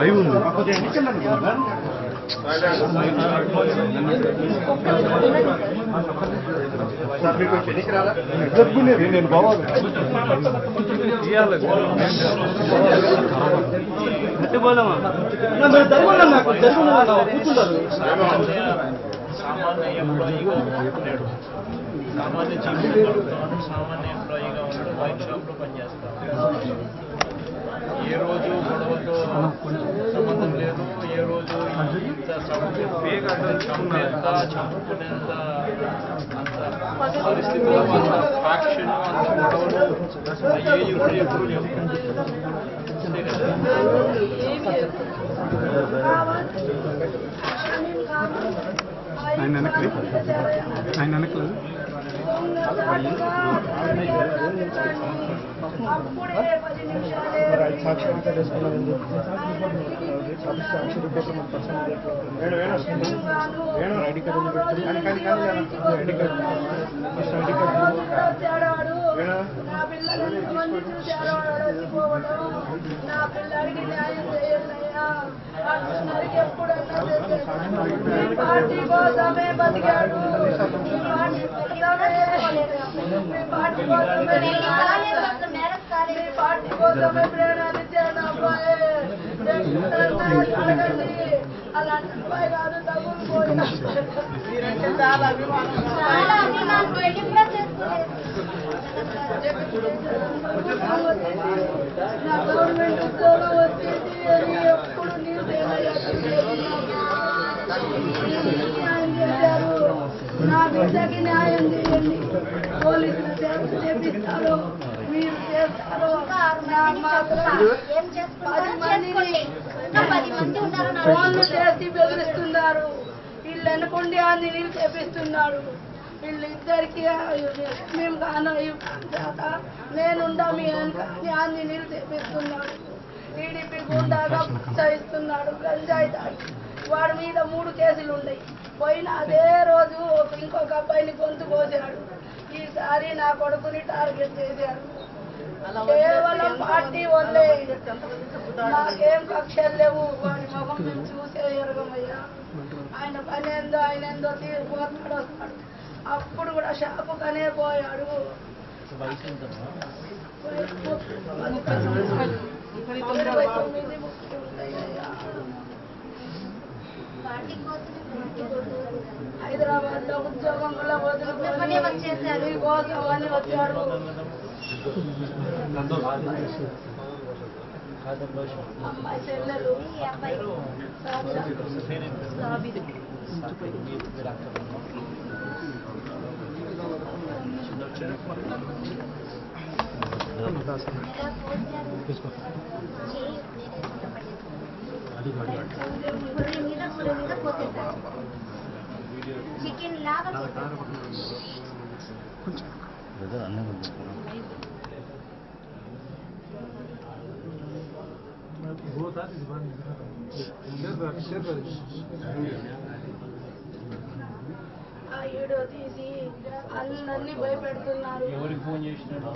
Live ఉంది. నేను బావాలి సామాన్య ఎంప్లాయీగా లేడు. సామాన్య జీవితంలో సామాన్య ఎంప్లాయీగా ఉన్నాడు. వైన్ షాప్లో పనిచేస్తాడు. ఏ రోజు గొడవతో సంబంధం లేదు. ఏ రోజు ఇంత చంపేంత చంపుకునేంత అంత పరిస్థితుల్లో అంత ఫ్యాక్షన్ అంత గొడవలు అయ్యేవి కూడా ఎప్పుడు లేవు. అంతే కదా. ఆయన వెనకలేదు. సాక్షి వేసుకున్నామని సాక్షి రిపోర్ట్ మన పర్సన్ ఐడి కార్డు పెట్టుకుని ఐడి కార్డు పార్టీ కోసమే బతికాడు. పార్టీ కోసమే ప్రేరణించాడు అబ్బాయి. అలాంటి అబ్బాయి కాదు. తగులుపోయినా చాలా అభిమానం. నా గవర్నమెంట్ ఉద్యోగం వచ్చేసి ఎప్పుడు న్యాయం చేశారు. నా బిడ్డకి న్యాయం చేయండి. పోలీసులు చేపిస్తారు, మీరు చేస్తారు. ఫోన్లు చేసి బెదిరిస్తున్నారు. వీళ్ళు అనుకుండి ఆ నీళ్ళు చేపిస్తున్నాడు. వీళ్ళిద్దరికి మేము కాను నేనుండా మీ వెనక అన్ని నీళ్ళు చేపిస్తున్నాడు. టీడీపీ గుండాగా ప్రోత్సహిస్తున్నాడు. గంజాయి తాగి వాడి మీద 3 కేసులు ఉన్నాయి. పోయిన అదే రోజు ఇంకొక అబ్బాయిని గొంతు కోసాడు. ఈసారి నా కొడుకుని టార్గెట్ చేశాడు. కేవలం పార్టీ వల్లే. నాకేం కక్షలు లేవు. వాడి ముఖం చూసే ఎరగమయ్యా. ఆయన పని ఏందో ఆయన ఏందో తీరిపోతాడు వస్తాడు. అప్పుడు కూడా షాపుకనే పోయాడు. హైదరాబాద్ లో ఉద్యోగం కూడా వదులుకొని వచ్చేసారు. కోసం అని వచ్చాడు. అమ్మాయి చెల్లెలు చికెన్ లాగా ఆ వీడియో తీసి అందరినీ భయపెడుతున్నారు. ఎవరికి ఫోన్ చేసినాడు?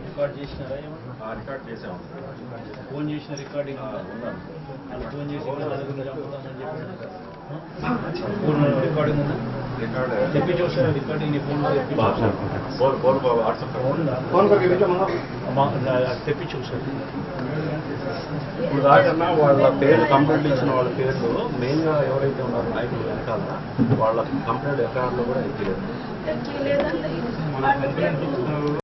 రికార్డ్ చేసినారా? రికార్డ్ చేసాము. ఫోన్ చేసిన రికార్డింగ్ వాళ్ళు ఫోన్ చేసి చంపుతామని చెప్పి రికార్డింగ్ ఉందా? తెప్పి చూసారా రికార్డింగ్? నీ ఫోన్ తెప్పి చూసారు. ఇప్పుడు దాకన్నా వాళ్ళ పేర్లు కంప్లైంట్ ఇచ్చిన వాళ్ళ పేర్లు మెయిన్గా ఎవరైతే ఉన్నారో నాయకులు వెనకాల వాళ్ళ కంప్లైంట్ ఎఫ్ఐఆర్లో కూడా ఎక్కిలేదు.